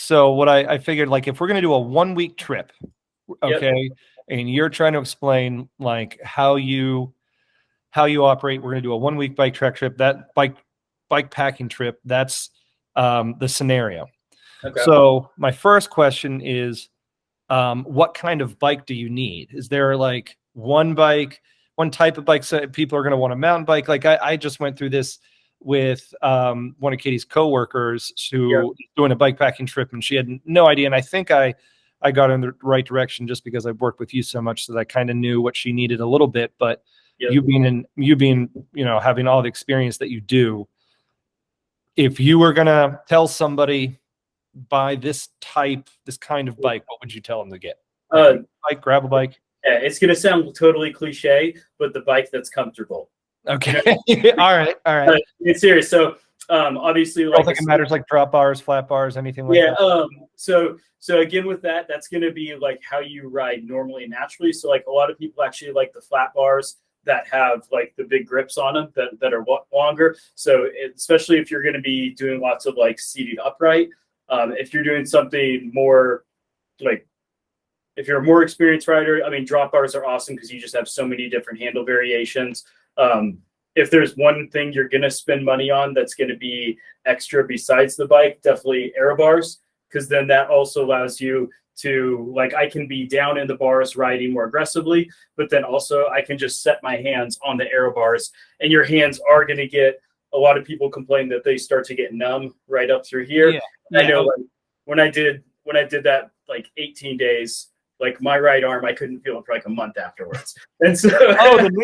So what I figured, like, if we're going to do a 1 week trip, okay, Yep. and you're trying to explain like how you operate, we're going to do a 1 week bike trek trip, that bike packing trip. That's the scenario. Okay. So my first question is, what kind of bike do you need? Is there like one type of bike? So people are going to want a mountain bike. Like I just went through this with one of Katie's coworkers who is doing a bike packing trip, and she had no idea. And I think I got in the right direction just because I've worked with you so much that I kind of knew what she needed a little bit. But you being, having all the experience that you do, if you were going to tell somebody buy this kind of bike, what would you tell them to get? Bike, gravel bike? Yeah, it's going to sound totally cliche, but the bike that's comfortable. Okay. All right. It's serious. So obviously, I don't think it matters like drop bars, flat bars, anything like that. So again, with that's going to be like how you ride normally and naturally. So like a lot of people actually like the flat bars that have like the big grips on them that are longer. So especially if you're going to be doing lots of like seated upright, if you're doing something more like, if you're a more experienced rider, I mean, drop bars are awesome because you just have so many different handle variations. If there's one thing you're going to spend money on that's going to be extra besides the bike, definitely aero bars, because then that also allows you to, like, I can be down in the bars riding more aggressively, but then also I can just set my hands on the aero bars, and your hands are going to get, a lot of people complain that they start to get numb right up through here. Yeah. I know, like, when I did that like 18 days, like my right arm, I couldn't feel it for like a month afterwards. And so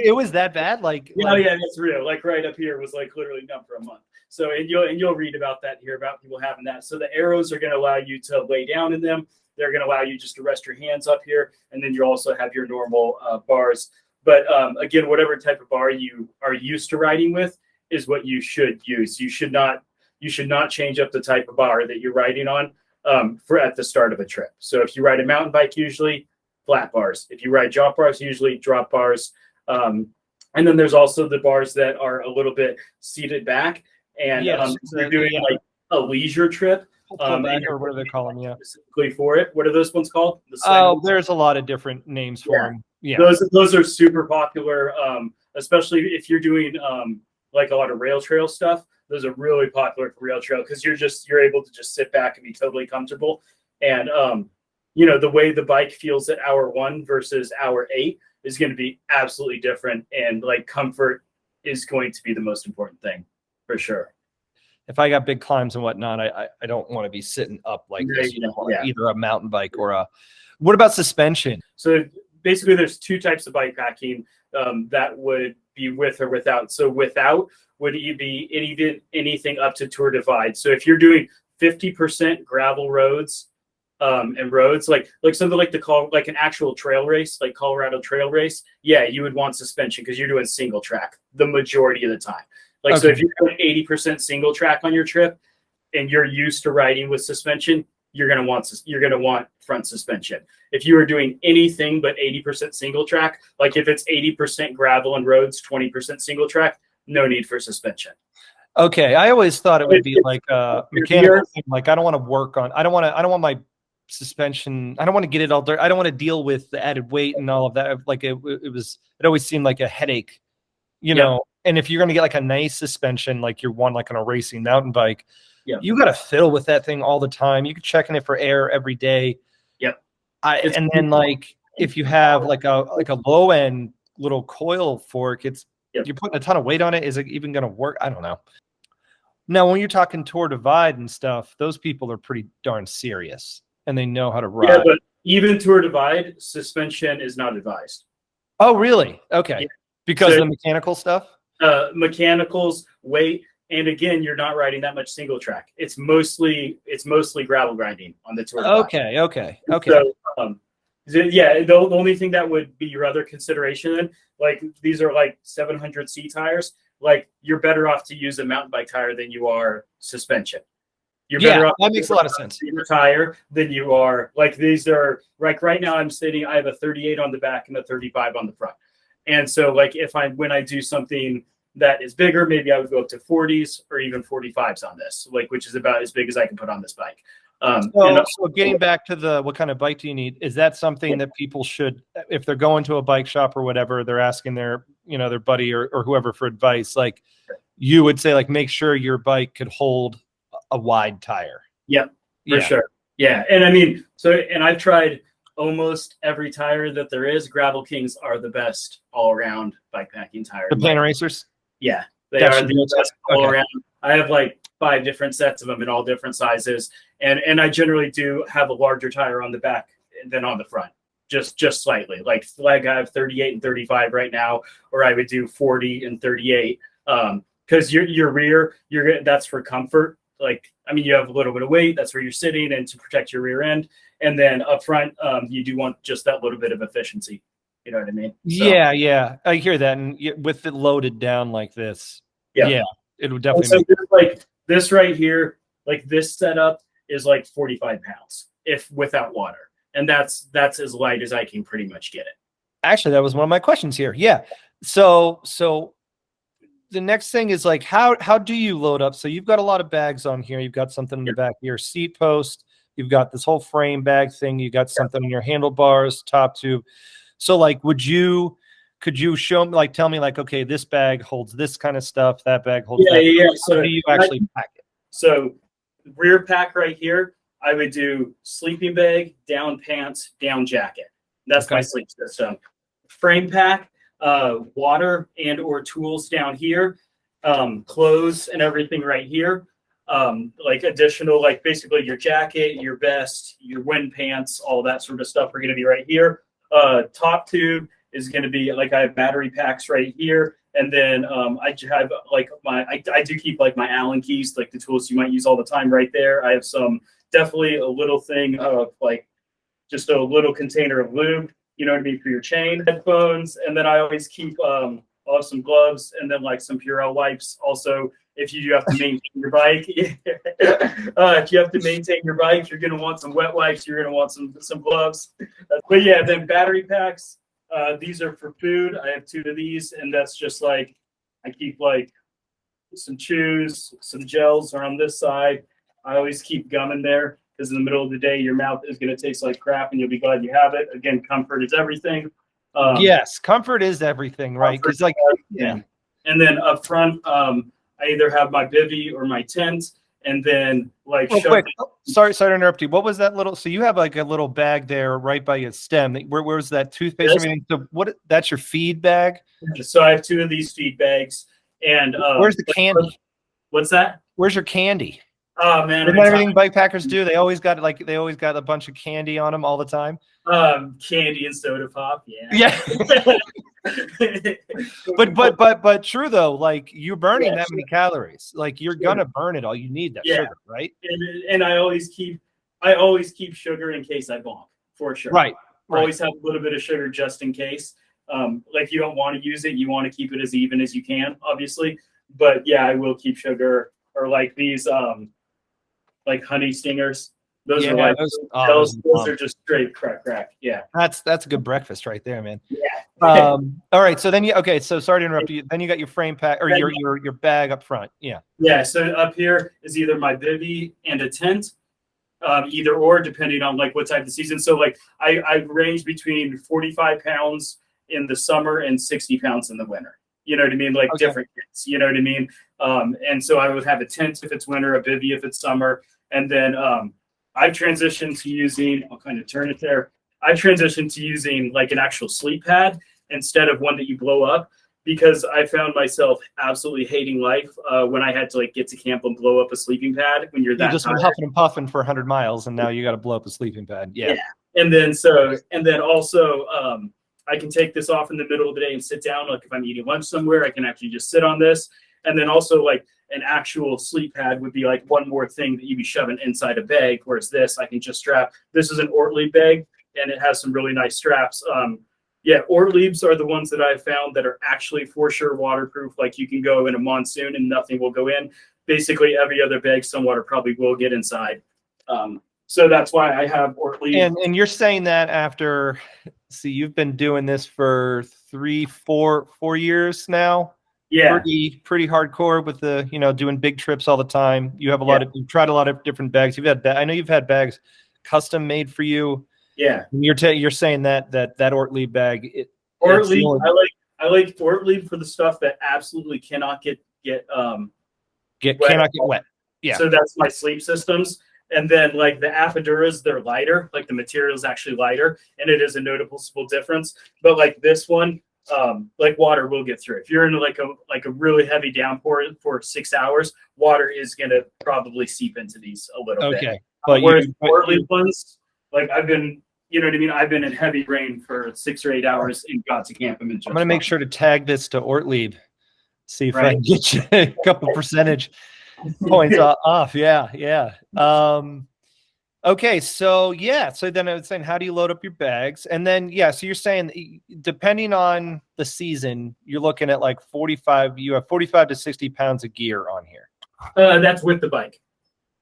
it was that bad? Yeah, that's real. Like right up here was like literally numb for a month. So and you'll read about that, hear about people having that. So the arrows are going to allow you to lay down in them. They're going to allow you just to rest your hands up here, and then you also have your normal bars. But again, whatever type of bar you are used to riding with is what you should use. You should not change up the type of bar that you're riding on for at the start of a trip. So if you ride a mountain bike, usually flat bars. If you ride drop bars, usually drop bars. And then there's also the bars that are a little bit seated back. And you're doing like a leisure trip. Or whatever they call them, specifically for it. What are those ones called? There's a lot of different names for them. Yeah, those are super popular, especially if you're doing like a lot of rail trail stuff. Those are really popular for rail trail because you're able to just sit back and be totally comfortable. And the way the bike feels at hour 1 versus hour 8 is going to be absolutely different. And like comfort is going to be the most important thing for sure. If I got big climbs and whatnot, I don't want to be sitting up like this, either a mountain bike or what about suspension? So basically there's 2 types of bike packing that would be with or without. So without would be anything up to Tour Divide. So if you're doing 50% gravel roads and roads, like something like an actual trail race, like Colorado Trail Race, you would want suspension because you're doing single track the majority of the time. So if you're doing 80% single track on your trip and you're used to riding with suspension, you're going to want front suspension. If you are doing anything but 80% single track, like if it's 80% gravel and roads, 20% single track, no need for suspension. Okay. I always thought it would be like a mechanical thing. Like I don't want my suspension. I don't want to get it all dirty. I don't want to deal with the added weight and all of that. Like it always seemed like a headache, you know. And if you're going to get like a nice suspension, like you're one like on a racing mountain bike, you got to fiddle with that thing all the time. You can check in it for air every day. Yep. And then like if you have like a low end little coil fork, you're putting a ton of weight on it. Is it even going to work? I don't know. Now, when you're talking Tour Divide and stuff, those people are pretty darn serious and they know how to ride. Yeah, but even Tour Divide, suspension is not advised. Oh, really? Okay. Yeah. Because of the mechanical stuff? Mechanicals, weight, and again, you're not riding that much single track. It's mostly gravel grinding on the Tour Divide. Okay. So, the only thing that would be your other consideration then, like these are like 700C tires, like you're better off to use a mountain bike tire than you are suspension. You're better off. That makes a lot of sense. Tire than you are, like these are like right now I have a 38 on the back and a 35 on the front. And so like when I do something that is bigger, maybe I would go up to 40s or even 45s on this, like which is about as big as I can put on this bike. So getting back to the what kind of bike do you need? Is that something that people should, if they're going to a bike shop or whatever, they're asking their their buddy or whoever for advice, like you would say, like, make sure your bike could hold a wide tire. Yep, for sure. Yeah, and I mean, and I've tried almost every tire that there is. Gravel Kings are the best all around bikepacking tires. The Planet Racers. Yeah, they are the best all around. I have like 5 different sets of them in all different sizes, and I generally do have a larger tire on the back than on the front, just slightly. Like I have 38 and 35 right now, or I would do 40 and 38. Because your rear, that's for comfort. Like, I mean, you have a little bit of weight, that's where you're sitting, and to protect your rear end. And then up front, you do want just that little bit of efficiency. You know what I mean? So, yeah, I hear that. And with it loaded down like this, yeah, it would definitely. So like this right here, like this setup is like 45 pounds if without water, and that's as light as I can pretty much get it. Actually, that was one of my questions here. Yeah, so the next thing is like how do you load up? So you've got a lot of bags on here. You've got something in the back of your seat post. You've got this whole frame bag thing. You got something in your handlebars, top tube. So like, could you show me, like, tell me, like, okay, this bag holds this kind of stuff, that bag holds that. Yeah. So how do you actually pack it? So rear pack right here, I would do sleeping bag, down pants, down jacket. That's my sleep system. Frame pack, water and or tools down here, clothes and everything right here. Like additional, like basically your jacket, your vest, your wind pants, all that sort of stuff are going to be right here. Top tube is going to be like, I have battery packs right here. And then I have like I do keep like my Allen keys, like the tools you might use all the time right there. I have definitely a little thing of like just a little container of lube, you know what I mean, for your chain, headphones. And then I always keep, I'll have some gloves and then like some Purell wipes. Also, if you have to maintain your bike, if you have to maintain your bike, you're going to want some wet wipes. You're going to want some gloves. But yeah, then battery packs. These are for food. I have 2 of these, and that's just like, I keep like some chews, some gels are on this side. I always keep gum in there because in the middle of the day, your mouth is going to taste like crap, and you'll be glad you have it. Again, comfort is everything. Yes, comfort is everything, right? Because like, yeah. And then up front, I either have my bivy or my tent, and then like. Real quick, sorry to interrupt you. What was that little? So you have like a little bag there right by your stem. Where's that toothpaste? Yes. Everything. So what? That's your feed bag. So I have 2 of these feed bags, and where's the candy? What's that? Where's your candy? Oh man, isn't that everything bikepackers do? They always got a bunch of candy on them all the time. Candy and soda pop. Yeah. but true though, like you're burning that many calories. Like you're gonna burn it all. You need that sugar, right? And I always keep sugar in case I bonk, for sure. Right. Always have a little bit of sugar just in case. Like you don't want to use it, you want to keep it as even as you can, obviously. But yeah, I will keep sugar, or like these like honey stingers. Those are like those are just straight crack. Yeah. That's a good breakfast right there, man. Yeah. All right. So then so sorry to interrupt you. Then you got your frame pack or your bag up front. Yeah. Yeah. So up here is either my bivy and a tent, either or, depending on like what type of season. So like I range between 45 pounds in the summer and 60 pounds in the winter. You know what I mean? Like different kits, you know what I mean? And so I would have a tent if it's winter, a bivy if it's summer. And then I've transitioned to using, I'll kind of turn it there. I've transitioned to using like an actual sleep pad instead of one that you blow up, because I found myself absolutely hating life when I had to like get to camp and blow up a sleeping pad when you're that just tired. Huffing and puffing for 100 miles, and now you got to blow up a sleeping pad. Yeah. And then also I can take this off in the middle of the day and sit down. Like if I'm eating lunch somewhere, I can actually just sit on this. And then also like an actual sleep pad would be like one more thing that you'd be shoving inside a bag. Whereas this, I can just strap. This is an Ortlieb bag, and it has some really nice straps. Ortliebs are the ones that I've found that are actually for sure waterproof. Like you can go in a monsoon and nothing will go in. Basically every other bag, some water probably will get inside. So that's why I have Ortlieb. And you're saying that after, you've been doing this for 4 years now. Yeah. pretty hardcore with the, doing big trips all the time. You have you've tried a lot of different bags. I know you've had bags custom made for you. Yeah. And you're saying that Ortlieb bag. Ortlieb, I like Ortlieb for the stuff that absolutely cannot get wet. Yeah. So that's my sleep systems. And then like the Apiduras, they're lighter, like the material is actually lighter, and it is a noticeable difference. But like this one, like water will get through. If you're in like a really heavy downpour for 6 hours, water is gonna probably seep into these a little bit. Okay. But whereas Ortlieb ones, like I've been, you know what I mean? I've been in heavy rain for 6 or 8 hours and got to camp. I'm gonna make sure to tag this to Ortlieb. See if I can get you a couple percentage points off. Yeah. Okay, so then I was saying, how do you load up your bags? And then so you're saying depending on the season, you're looking at like 45 to 60 pounds of gear on here. That's with the bike.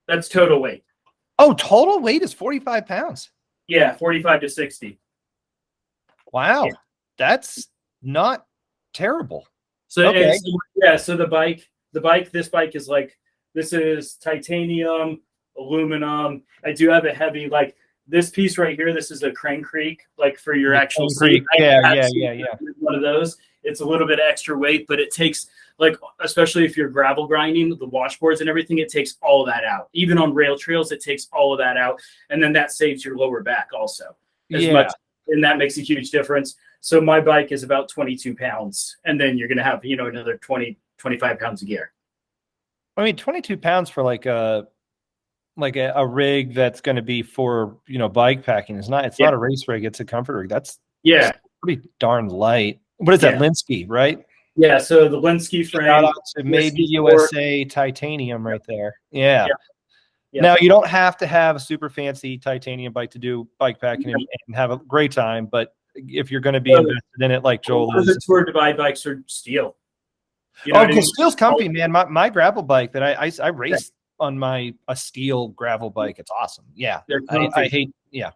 That's total weight. Oh, total weight is 45 pounds. Yeah, 45 to 60. Wow. Yeah. That's not terrible. So so the bike, this bike is like, this is titanium, aluminum. I do have a heavy, like this piece right here. This is a Crane Creek, like for your actual seat. Yeah. One of those. It's a little bit extra weight, but it takes, like, especially if you're gravel grinding, the washboards and everything, it takes all of that out. Even on rail trails, it takes all of that out. And then that saves your lower back also as much. And that makes a huge difference. So my bike is about 22 pounds. And then you're going to have, another 20, 25 pounds of gear. I mean, 22 pounds for like a rig that's going to be for, bike packing is not, it's not a race rig. It's a comfort rig. That's pretty darn light. What is that? Linsky, right? Yeah. So the Linsky frame. Shout out to Made in USA titanium right there. Yeah. Now you don't have to have a super fancy titanium bike to do bike packing and have a great time. But if you're going to be invested in it, like Joel is, the Tour Divide bikes are steel. Because steel's comfy, man. My gravel bike that I raced on a steel gravel bike. It's awesome. Yeah. I hate. Yeah.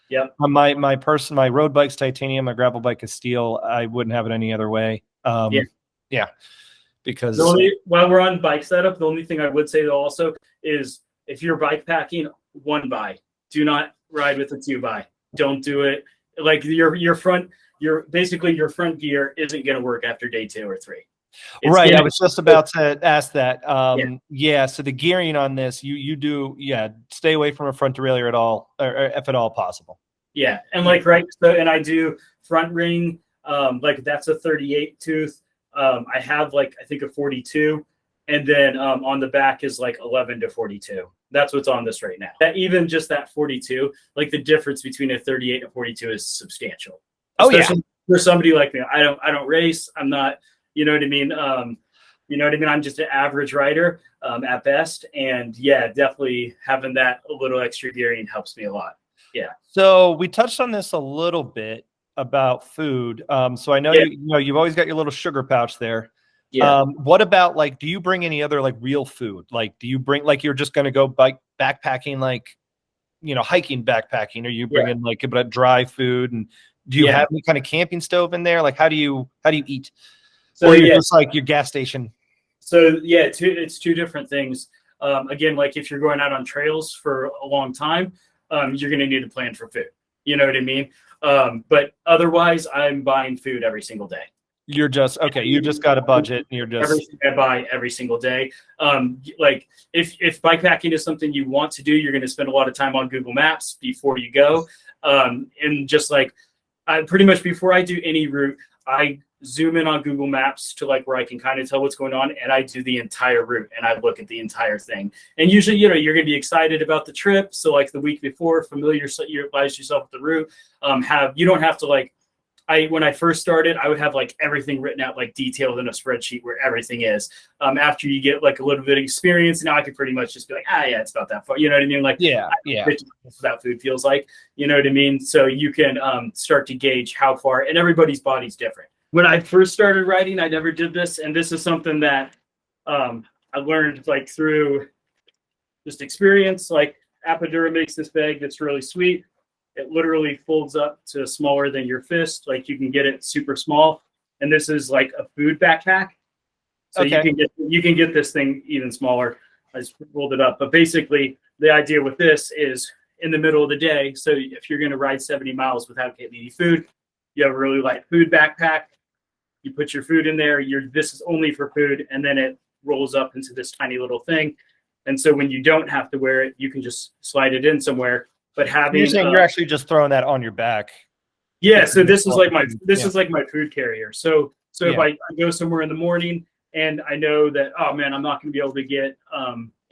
Yeah. My road bike's titanium. My gravel bike is steel. I wouldn't have it any other way. Because while we're on bike setup, the only thing I would say though also is if you're bike packing, 1x. Do not ride with a 2x. Don't do it. Like your front gear isn't going to work after day 2 or 3. I was just about to ask that. So the gearing on this, you do, stay away from a front derailleur at all, or if at all possible. Yeah, and and I do front ring, like that's a 38 tooth. I have I think a 42, and then on the back is like 11 to 42. That's what's on this right now. Even just that 42, like the difference between a 38 and 42 is substantial. Especially for somebody like me. I don't race. I'm not. You know what I mean? I'm just an average rider at best. And definitely having that a little extra gearing helps me a lot. Yeah. So we touched on this a little bit about food. So I know you've always got your little sugar pouch there. Yeah. What about do you bring any other real food? Do you bring you're just going to go backpacking, hiking backpacking? Or you bring in a bit of dry food? And do you have any kind of camping stove in there? How do you eat? So or you're just your gas station. So it's two different things. Again, if you're going out on trails for a long time, you're going to need a plan for food. You know what I mean? But otherwise, I'm buying food every single day. You're just you just got a budget. And you're just everything I buy every single day. If bikepacking is something you want to do, you're going to spend a lot of time on Google Maps before you go. And just I pretty much before I do any route, I zoom in on Google Maps to where I can kind of tell what's going on, and I do the entire route and I look at the entire thing. And usually, you're going to be excited about the trip. So the week before, familiarize yourself with the route. You don't have to when I first started, I would have everything written out, detailed in a spreadsheet where everything is. After you get a little bit of experience, now I could pretty much just be it's about that far. You know what I mean? That food feels like, you know what I mean? So you can start to gauge how far, and everybody's body's different. When I first started riding, I never did this. And this is something that I learned through just experience. Apidura makes this bag that's really sweet. It literally folds up to smaller than your fist. You can get it super small. And this is a food backpack. So Okay. you can get this thing even smaller. I just rolled it up. But basically, the idea with this is in the middle of the day. So if you're going to ride 70 miles without getting any food, you have a really light food backpack. You put your food in there. This is only for food, and then it rolls up into this tiny little thing. And so when you don't have to wear it, you can just slide it in somewhere. But having You're saying you're actually just throwing that on your back. yeah, so this is like my food carrier. So if I go somewhere in the morning and I know that, oh man, I'm not going to be able to get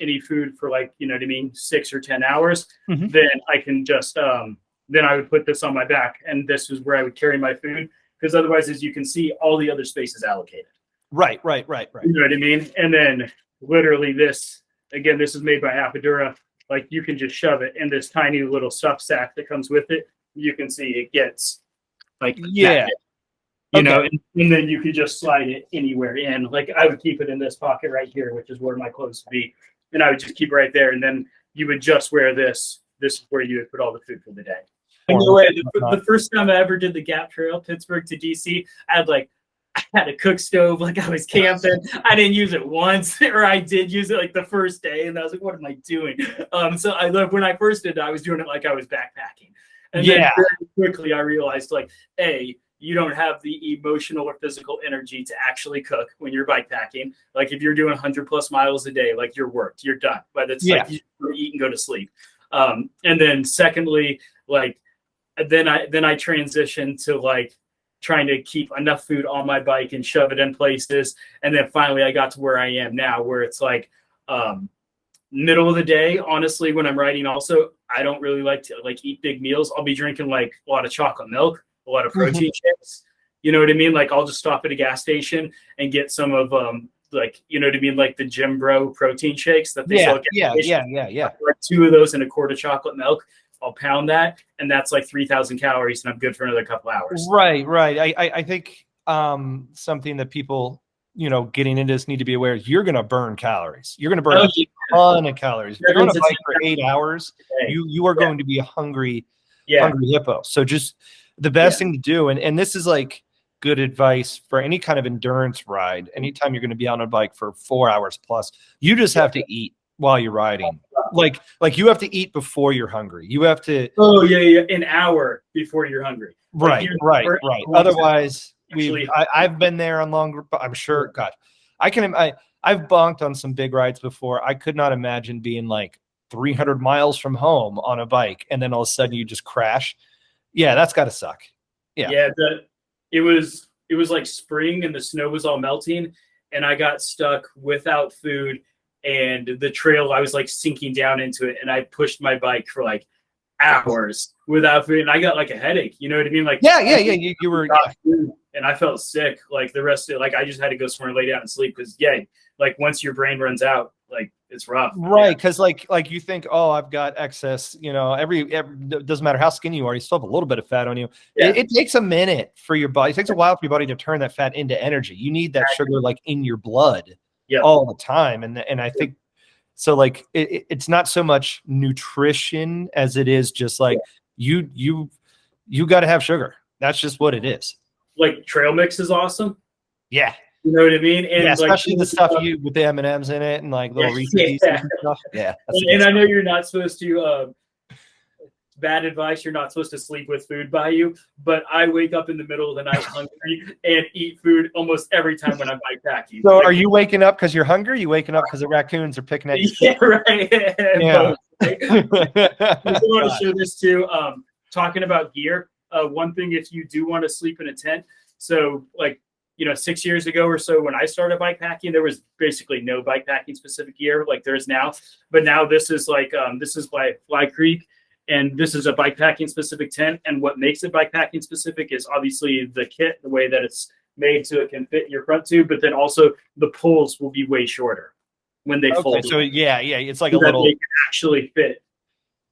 any food for, like, you know what I mean, 6 or 10 hours, then I can just then I would put this on my back, and this is where I would carry my food, because otherwise, as you can see, all the other space is allocated. Right. You know what I mean? And then literally this is made by Apidura. Like, you can just shove it in this tiny little stuff sack that comes with it. You can see it gets like yeah. You know, and then you could just slide it anywhere in. Like, I would keep it in this pocket right here, which is where my clothes would be. And I would just keep it right there. And then you would just wear this. This is where you would put all the food for the day. And the first time I ever did the Gap Trail, Pittsburgh to DC, I had a cook stove, like I was camping. I didn't use it once, or I did use it like the first day, and I was like, what am I doing? So when I first did it, I was doing it like I was backpacking. And then very quickly I realized, like, you don't have the emotional or physical energy to actually cook when you're bikepacking. Like, if you're doing 100+ miles a day, like, you're worked, you're done. But it's like you eat and go to sleep. And then secondly, like, then I transitioned to, like, trying to keep enough food on my bike and shove it in places. And then finally I got to where I am now, where it's like middle of the day. Honestly, when I'm riding, also, I don't really like to, like, eat big meals. I'll be drinking, like, a lot of chocolate milk, a lot of protein shakes. You know what I mean? Like, I'll just stop at a gas station and get some of like, you know what I mean, like the Gym Bro protein shakes that they sell at gas stations. Like 2 of those and a quart of chocolate milk. I'll pound that, and that's like 3,000 calories, and I'm good for another couple hours. Right. I think something that people, you know, getting into this need to be aware is you're going to burn calories. You're going to burn a ton of calories. If you're on a bike for 8 hours, you are going to be a hungry hippo. So just the best thing to do, and this is like good advice for any kind of endurance ride. Anytime you're going to be on a bike for 4 hours plus, you just have to eat while you're riding. Like you have to eat before you're hungry. You have to. Oh yeah, an hour before you're hungry. Right. Otherwise, I've been there on longer. I'm sure. God, I've bonked on some big rides before. I could not imagine being like 300 miles from home on a bike, and then all of a sudden you just crash. Yeah, that's got to suck. Yeah. It was like spring and the snow was all melting, and I got stuck without food. And the trail, I was like sinking down into it, and I pushed my bike for like hours without food, and I got like a headache. You know what I mean? Like, you were, and I felt sick. Like the rest of it, like I just had to go somewhere and lay down and sleep, because like once your brain runs out, like it's rough. Right, because like you think, oh, I've got excess. You know, every doesn't matter how skinny you are, you still have a little bit of fat on you. It takes a minute for your body. It takes a while for your body to turn that fat into energy. You need that sugar like in your blood. All the time, and I think so. Like it's not so much nutrition as it is just like you got to have sugar. That's just what it is. Like trail mix is awesome. Yeah, you know what I mean. And especially the stuff with the M&Ms in it and like little Reese's and stuff. Yeah, and I know you're not supposed to. Bad advice, you're not supposed to sleep with food by you, but I wake up in the middle of the night hungry and eat food almost every time when I'm bikepacking. So are you waking up because you're hungry? You waking up because the raccoons are picking at you? Yeah, right. I want to show this too. Talking about gear, one thing, if you do want to sleep in a tent, so like, you know, 6 years ago or so when I started bikepacking, there was basically no bikepacking specific gear like there is now. But now this is like this is by Fly Creek. And this is a bikepacking specific tent. And what makes it bikepacking specific is obviously the kit, the way that it's made so it can fit your front tube, but then also the pulls will be way shorter when they fold. So it's like so a little. They can actually fit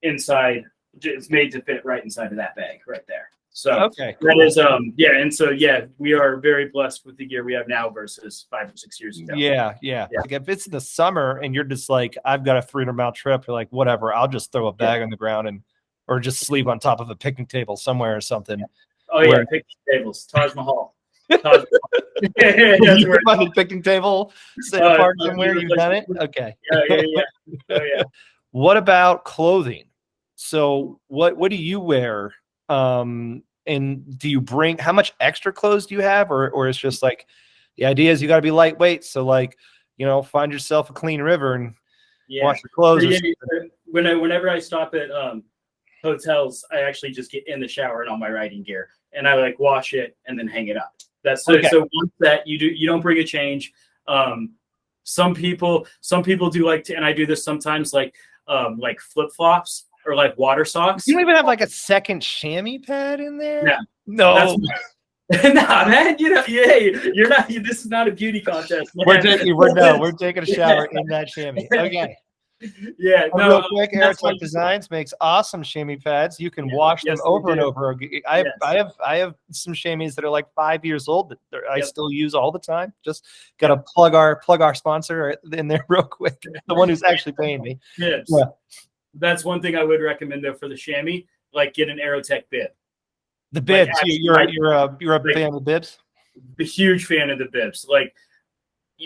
inside. It's made to fit right inside of that bag right there. So cool. That is and so we are very blessed with the gear we have now versus 5 or 6 years ago. Yeah. Like if it's the summer and you're just like, I've got a 300-mile trip, you're like, whatever, I'll just throw a bag on the ground or just sleep on top of a picnic table somewhere or something. Oh yeah, picnic tables, Taj Mahal. That's You where find a picnic table, sit apart somewhere. You've done it. Okay. yeah. Oh yeah. What about clothing? So what do you wear? And do you bring, how much extra clothes do you have, or it's just like the idea is you got to be lightweight, so like, find yourself a clean river and wash your clothes. Yeah, whenever I stop at hotels, I actually just get in the shower and all my riding gear, and I like wash it and then hang it up. That's so. Okay. So once that you don't bring a change. Some people do like to, and I do this sometimes, like flip flops or like water socks. You don't even have like a second chamois pad in there? Yeah. No. Nah, man. You're not. This is not a beauty contest. Man. We're taking a shower in that chamois. Okay. Yeah. Real quick, Aero Tech Designs makes awesome chamois pads. You can wash them over and over. I have some chamois that are like 5 years old that I still use all the time. Just got to plug our sponsor in there real quick. The one who's actually paying me. Yeah. That's one thing I would recommend though for the chamois. Like get an Aero Tech bib. The bibs. Like, you're a fan of bibs. A huge fan of the bibs. Like,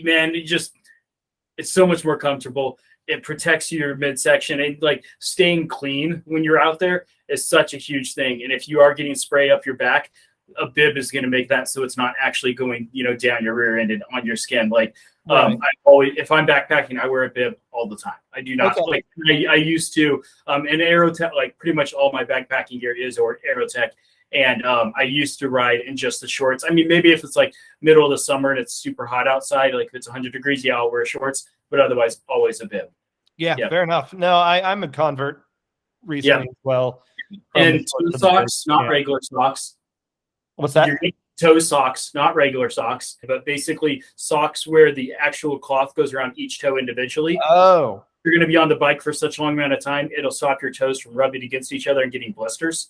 man, it's so much more comfortable. It protects your midsection, and like staying clean when you're out there is such a huge thing. And if you are getting spray up your back, a bib is going to make that so it's not actually going, down your rear end and on your skin. Like, right. If I'm backpacking, I wear a bib all the time. I do not like. I used to. And Aero Tech, like pretty much all my backpacking gear is Aero Tech. And I used to ride in just the shorts. I mean, maybe if it's like middle of the summer and it's super hot outside, like if it's 100 degrees, I'll wear shorts. But otherwise, always a bib. Yeah, fair enough. No, I'm a convert recently as well. And toe socks, not regular socks. What's that? Toe socks, not regular socks, but basically socks where the actual cloth goes around each toe individually. Oh. If you're going to be on the bike for such a long amount of time, it'll stop your toes from rubbing against each other and getting blisters.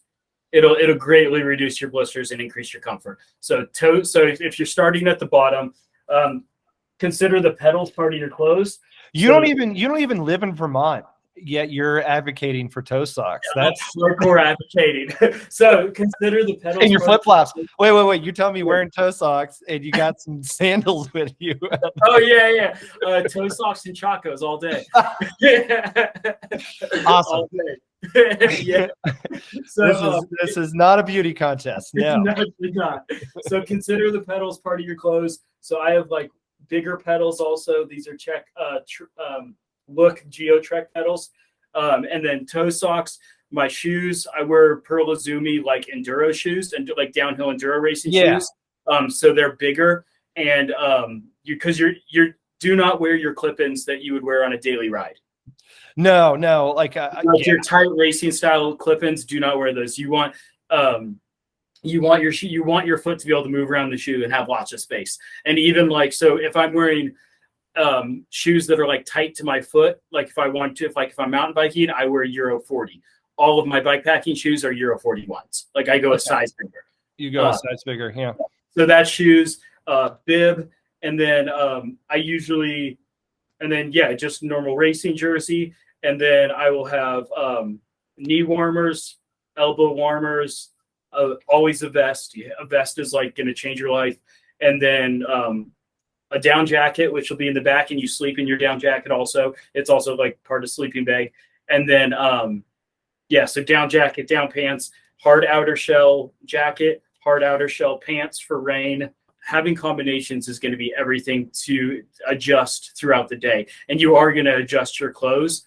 It'll greatly reduce your blisters and increase your comfort. So if you're starting at the bottom, consider the pedals part of your clothes. You don't even live in Vermont, yet you're advocating for toe socks. That's hardcore advocating. So consider the pedals and your flip flops. Wait! You tell me wearing toe socks and you got some sandals with you. Oh yeah. Toe socks and chacos all day. Awesome. All day. Yeah. So this is not a beauty contest. No, no, it's not. So consider the pedals part of your clothes. So I have like bigger pedals also. These are Look Geo Trek pedals. And then toe socks. My shoes, I wear Pearl Izumi like enduro shoes and like downhill enduro racing shoes. So they're bigger, and you do not wear your clip-ins that you would wear on a daily ride. No, like your tight racing style clip-ins, do not wear those. You want your foot to be able to move around the shoe and have lots of space. And even like, so if I'm wearing shoes that are like tight to my foot, like if I'm mountain biking, I wear Euro 40. All of my bikepacking shoes are Euro 41s. Like I go a size bigger. You go a size bigger, yeah. So that's shoes, bib, and then just normal racing jersey. And then I will have knee warmers, elbow warmers, always a vest. A vest is like going to change your life. And then a down jacket, which will be in the back, and you sleep in your down jacket also. It's also like part of sleeping bag. And then, so down jacket, down pants, hard outer shell jacket, hard outer shell pants for rain. Having combinations is going to be everything to adjust throughout the day. And you are going to adjust your clothes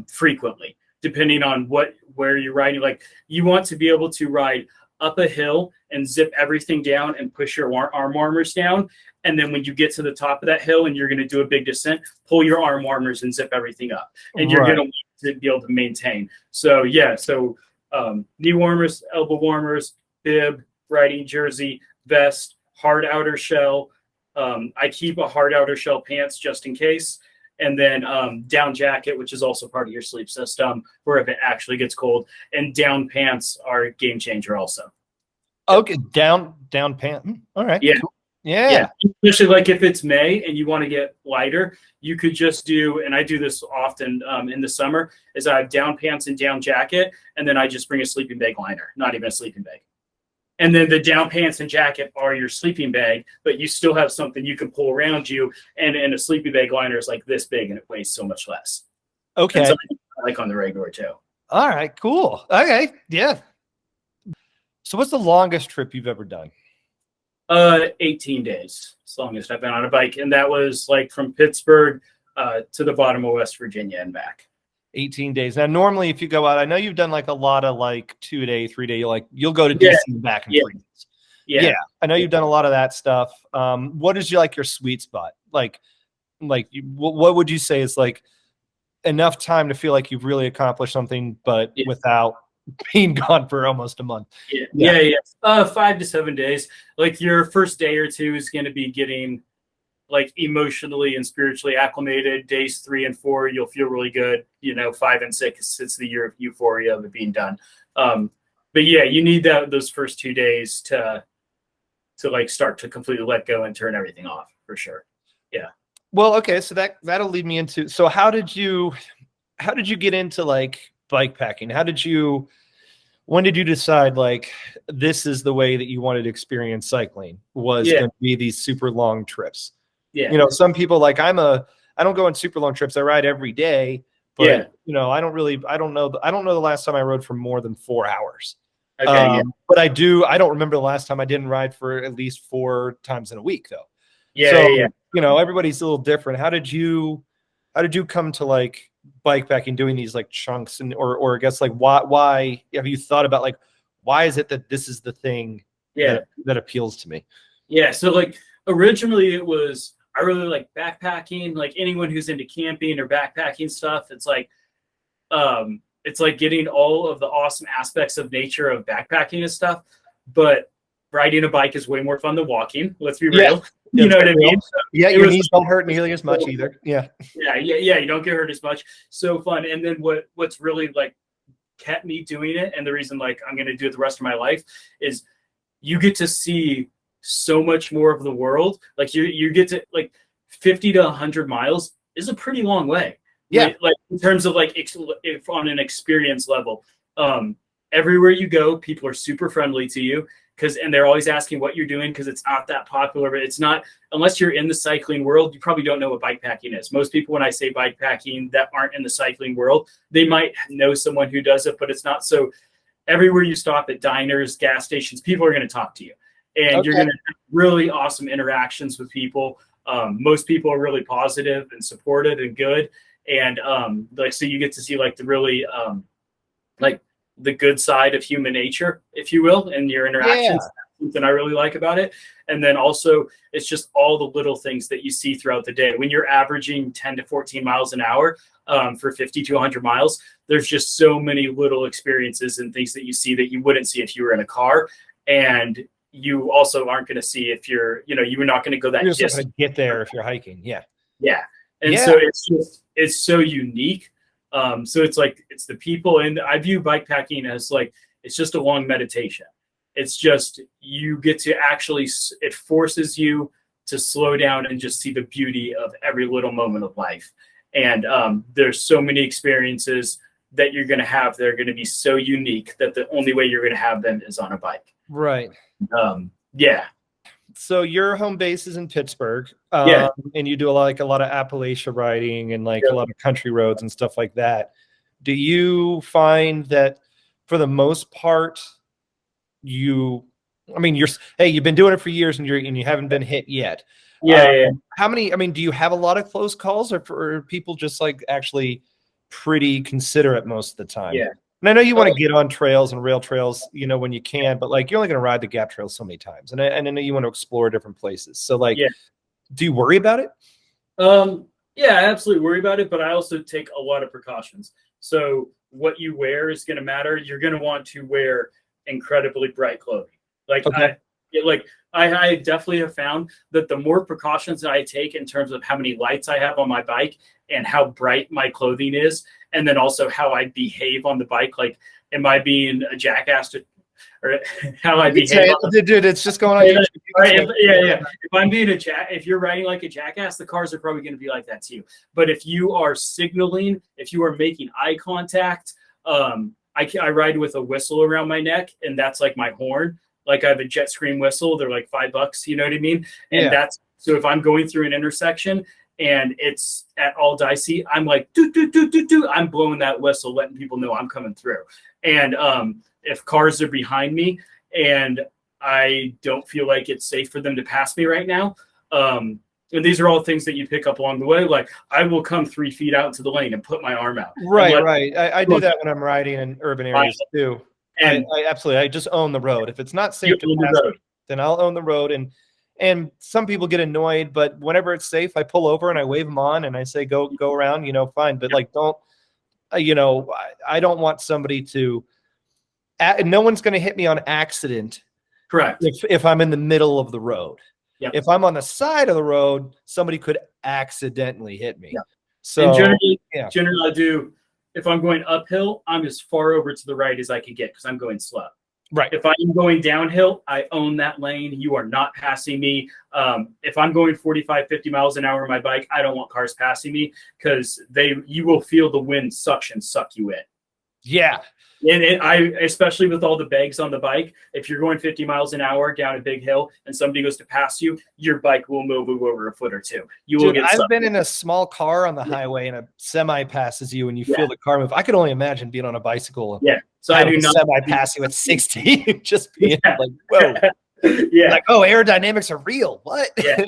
frequently, depending on where you're riding. Like you want to be able to ride up a hill and zip everything down and push your arm warmers down. And then when you get to the top of that hill and you're going to do a big descent, pull your arm warmers and zip everything up. And you're going to be able to maintain. So knee warmers, elbow warmers, bib, riding jersey, vest, hard outer shell. I keep a hard outer shell pants just in case. And then down jacket, which is also part of your sleep system, where if it actually gets cold. And down pants are a game changer also. Okay, down pants. All right. Yeah. Cool. Yeah. Especially like if it's May and you want to get lighter, you could just do, and I do this often in the summer, is I have down pants and down jacket, and then I just bring a sleeping bag liner, not even a sleeping bag. And then the down pants and jacket are your sleeping bag, but you still have something you can pull around you. And a sleeping bag liner is like this big and it weighs so much less. Okay. And something I like on the regular too. All right, cool. Okay. Yeah. So what's the longest trip you've ever done? 18 days. It's the longest I've been on a bike. And that was like from Pittsburgh to the bottom of West Virginia and back. 18 days. Now, normally if you go out, I know you've done like a lot of like 2-day, 3-day, like you'll go to DC and back in 3 days. Yeah. I know you've done a lot of that stuff. What is your sweet spot? What would you say is like enough time to feel like you've really accomplished something, but without being gone for almost a month? Yeah. 5 to 7 days. Like your first day or two is going to be getting like emotionally and spiritually acclimated. Days 3 and 4, you'll feel really good. 5 and 6, it's the year of euphoria of it being done. But yeah, you need those first 2 days to like start to completely let go and turn everything off for sure. Yeah. Well, okay. So that'll lead me into, so how did you get into like bike packing? When did you decide like this is the way that you wanted to experience cycling, was going to be these super long trips? Yeah. Some people like, I don't go on super long trips. I ride every day, but I don't know the last time I rode for more than 4 hours. Okay. But I don't remember the last time I didn't ride for at least 4 times in a week though. Everybody's a little different. How did you come to like bike packing, doing these like chunks, and or I guess like why have you thought about like why is it that this is the thing that appeals to me? Yeah. So like originally it was, I really like backpacking. Like anyone who's into camping or backpacking stuff, it's like getting all of the awesome aspects of nature of backpacking and stuff. But riding a bike is way more fun than walking. Let's be real. You know what I mean? So your knees don't hurt nearly as much either. Yeah. You don't get hurt as much. So fun. And then what's really like kept me doing it, and the reason like I'm going to do it the rest of my life, is you get to see so much more of the world. Like you get to like 50 to 100 miles is a pretty long way. Yeah. Like in terms of like if on an experience level, everywhere you go, people are super friendly to you and they're always asking what you're doing, because it's not that popular. But it's not, unless you're in the cycling world, you probably don't know what bikepacking is. Most people, when I say bikepacking that aren't in the cycling world, they might know someone who does it, but it's not. So everywhere you stop, at diners, gas stations, people are going to talk to you. And you're going to have really awesome interactions with people. Most people are really positive and supportive and good. And so you get to see like the really like the good side of human nature, if you will, in your interactions. That's something I really like about it. And then also it's just all the little things that you see throughout the day. When you're averaging 10 to 14 miles an hour for 50 to 100 miles, there's just so many little experiences and things that you see that you wouldn't see if you were in a car. And you also aren't going to see if you're not going to go that distance. You're just going to get there if you're hiking. Yeah. So it's so unique. So it's like, it's the people, and I view bikepacking as like, it's just a long meditation. It's just, you get to actually, it forces you to slow down and just see the beauty of every little moment of life. And there's so many experiences that you're going to have that are going to be so unique that the only way you're going to have them is on a bike. Right. So your home base is in Pittsburgh, and you do a lot of Appalachia riding and like a lot of country roads and stuff like that. Do you find that for the most part, you've been doing it for years and you haven't been hit yet? How many? Do you have a lot of close calls, or are people just like actually pretty considerate most of the time? Yeah. And I know you want to get on trails and rail trails, when you can, but like you're only going to ride the GAP trail so many times, and I know you want to explore different places. So like, do you worry about it? I absolutely worry about it, but I also take a lot of precautions. So what you wear is going to matter. You're going to want to wear incredibly bright clothing. I definitely have found that the more precautions that I take in terms of how many lights I have on my bike and how bright my clothing is, and then also how I behave on the bike, like, am I being a jackass or how I behave? Dude, it's just going on. If I'm being if you're riding like a jackass, the cars are probably going to be like that too. But if you are signaling, if you are making eye contact, I ride with a whistle around my neck, and that's like my horn. Like I have a jet scream whistle. They're like $5. You know what I mean? And Yeah. that's, so if I'm going through an intersection and it's at all dicey, I'm like, do, do, do, do, do. I'm blowing that whistle, letting people know I'm coming through. And if cars are behind me and I don't feel like it's safe for them to pass me right now, and these are all things that you pick up along the way. Like I will come 3 feet out into the lane and put my arm out. Right. I do that when I'm riding in urban areas too. And I absolutely, I just own the road. If it's not safe to pass, then I'll own the road. And some people get annoyed, but whenever it's safe, I pull over and I wave them on and I say, go around, fine. But like, don't, I don't want somebody to, no one's going to hit me on accident. Correct. If I'm in the middle of the road. Yep. If I'm on the side of the road, somebody could accidentally hit me. Yep. So and generally I do, if I'm going uphill, I'm as far over to the right as I can get because I'm going slow. Right. If I'm going downhill, I own that lane. You are not passing me. If I'm going 45, 50 miles an hour on my bike, I don't want cars passing me because you will feel the wind suction suck you in. Yeah. And especially with all the bags on the bike, if you're going 50 miles an hour down a big hill and somebody goes to pass you, your bike will move over a foot or two. I've been in a small car on the highway and a semi passes you and you feel the car move. I could only imagine being on a bicycle. Yeah. So I do not semi pass you at 60, just being like, whoa. Yeah. Like, oh, aerodynamics are real. What? Yeah.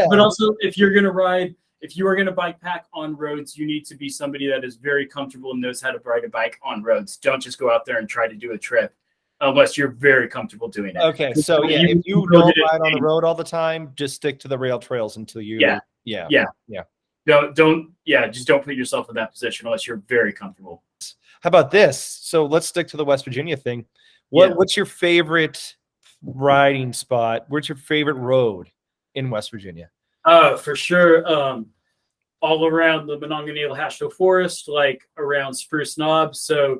But also if you're going to ride, if you are going to bike pack on roads, you need to be somebody that is very comfortable and knows how to ride a bike on roads. Don't just go out there and try to do a trip unless you're very comfortable doing it. Okay. So if you don't ride on the road all the time, just stick to the rail trails until you. Yeah. Just don't put yourself in that position unless you're very comfortable. How about this? So let's stick to the West Virginia thing. What's your favorite riding spot? Where's your favorite road in West Virginia? For sure. All around the Monongahela National Forest, like around Spruce Knob. So,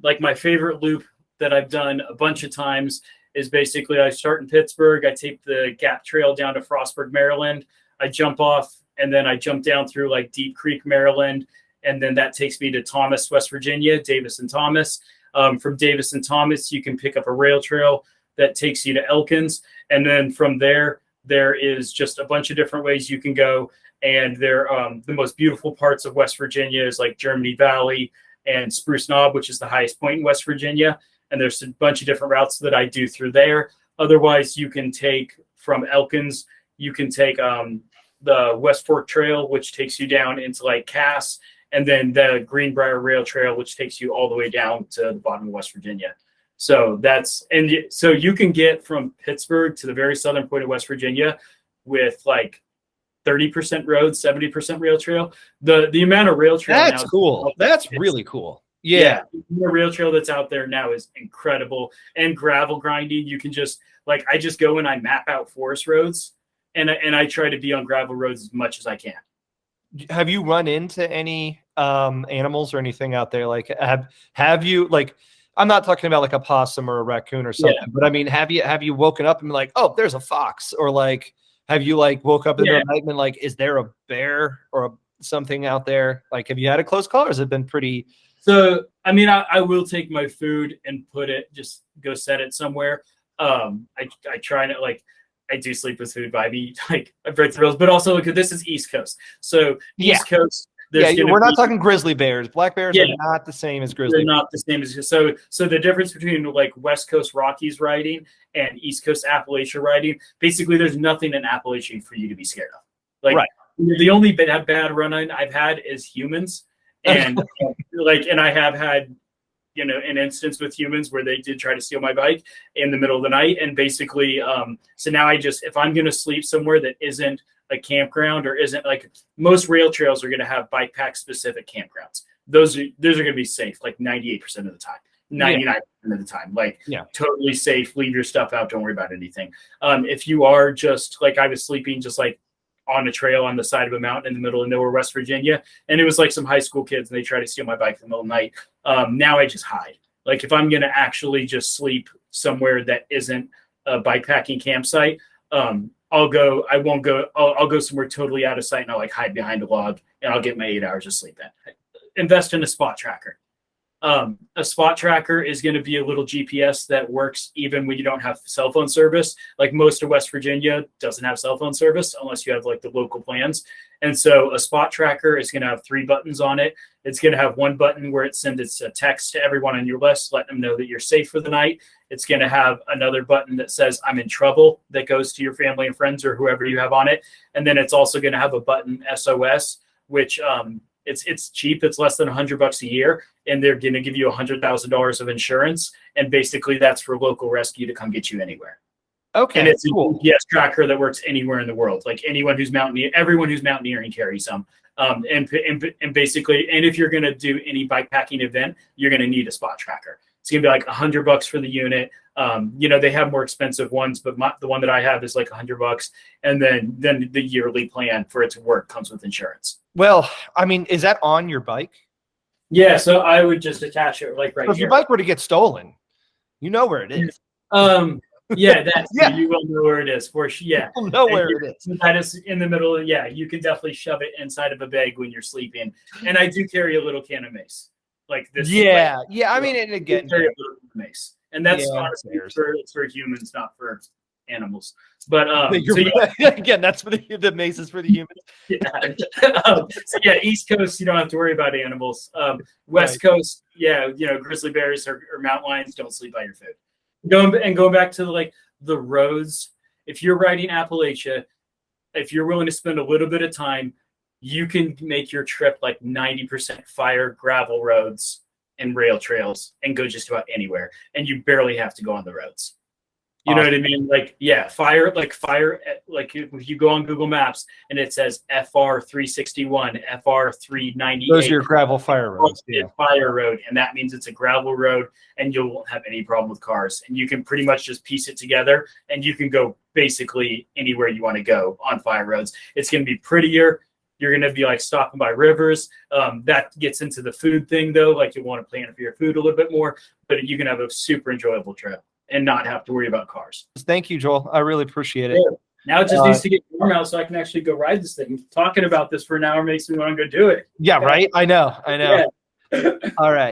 like my favorite loop that I've done a bunch of times is basically I start in Pittsburgh, I take the GAP trail down to Frostburg, Maryland. I jump off and then I jump down through like Deep Creek, Maryland. And then that takes me to Thomas, West Virginia, Davis and Thomas. From Davis and Thomas, you can pick up a rail trail that takes you to Elkins. And then from there is just a bunch of different ways you can go. And they're the most beautiful parts of West Virginia is like Germany Valley and Spruce Knob, which is the highest point in West Virginia. And there's a bunch of different routes that I do through there. Otherwise, you can take from Elkins, you can take the West Fork Trail, which takes you down into like Cass, and then the Greenbrier Rail Trail, which takes you all the way down to the bottom of West Virginia. So so you can get from Pittsburgh to the very southern point of West Virginia with like 30% road, 70% rail trail. The amount of rail trail that's cool. That's really cool. Yeah. The rail trail that's out there now is incredible. And gravel grinding, you can just like I just go and I map out forest roads and I try to be on gravel roads as much as I can. Have you run into any animals or anything out there? Like have you like I'm not talking about like a possum or a raccoon or something, but I mean have you woken up and been like, oh, there's a fox, or like have you like woke up in the night and been like, is there a bear or something out there? Like, have you had a close call or has it been pretty? So, I mean, I will take my food and just go set it somewhere. I try to like, I do sleep with food by me. Like I break the rules, but also look, this is East Coast. So East Coast. We're not talking grizzly bears. Black bears are not the same as grizzly. They're not the same as so the difference between like West Coast Rockies riding and East Coast Appalachia riding, basically there's nothing in Appalachia for you to be scared of. Like the only bad run I've had is humans. And and I have had, an instance with humans where they did try to steal my bike in the middle of the night. And basically, so now if I'm going to sleep somewhere that isn't a campground or isn't like most rail trails are going to have bike pack specific campgrounds. Those are going to be safe like 98% of the time, 99% of the time, like totally safe. Leave your stuff out. Don't worry about anything. If you are just like I was sleeping just like on a trail on the side of a mountain in the middle of nowhere, West Virginia. And it was like some high school kids and they try to steal my bike in the middle of the night. Now I just hide. Like if I'm going to actually just sleep somewhere that isn't a bikepacking campsite, I'll go somewhere totally out of sight and I'll like hide behind a log and I'll get my 8 hours of sleep in. Invest in a spot tracker. A spot tracker is going to be a little GPS that works even when you don't have cell phone service. Like most of West Virginia doesn't have cell phone service unless you have like the local plans. And so a spot tracker is going to have 3 buttons on it. It's going to have one button where it sends a text to everyone on your list, letting them know that you're safe for the night. It's going to have another button that says I'm in trouble that goes to your family and friends or whoever you have on it. And then it's also going to have a button SOS, which it's cheap. It's less than $100 a year, and they're going to give you $100,000 of insurance. And basically that's for local rescue to come get you anywhere. Okay. And it's cool. a GPS tracker that works anywhere in the world. Like everyone who's mountaineering carries some. And basically, and if you're going to do any bike packing event, you're going to need a spot tracker. It's going to be like $100 for the unit. They have more expensive ones, but the one that I have is like $100. And then the yearly plan for it to work comes with insurance. Well, I mean, is that on your bike? Yeah. So I would just attach it like right So if here. your bike were to get stolen, you know where it is. Yeah, that's Yeah. You will know where it is for sure. Yeah. You'll know where it is. That is in the middle. Yeah, you can definitely shove it inside of a bag when you're sleeping. And I do carry a little can of mace, like this. Yeah, yeah. I mean, and again, carry a little mace, and that's Yeah, honestly that's it's for humans, not for animals. But again, that's for the mace is for the humans. East Coast, you don't have to worry about animals. West Coast, grizzly bears or mountain lions don't sleep by your food. Going back to like the roads, if you're riding Appalachia, if you're willing to spend a little bit of time, you can make your trip like 90% fire gravel roads and rail trails and go just about anywhere. And you barely have to go on the roads. You know what I mean? Like, fire, like if you go on Google Maps and it says FR 361, FR 398. Those are your gravel fire roads. Yeah. Fire road. And that means it's a gravel road and you won't have any problem with cars. And you can pretty much just piece it together and you can go basically anywhere you want to go on fire roads. It's going to be prettier. You're going to be like stopping by rivers. That gets into the food thing though. Like you want to plan for your food a little bit more, but you can have a super enjoyable trip and not have to worry about cars. Thank you, Joel. I really appreciate it. Yeah. Now it just needs to get warm out so I can actually go ride this thing. Talking about this for an hour makes me want to go do it. Yeah, right? I know. Yeah. All right.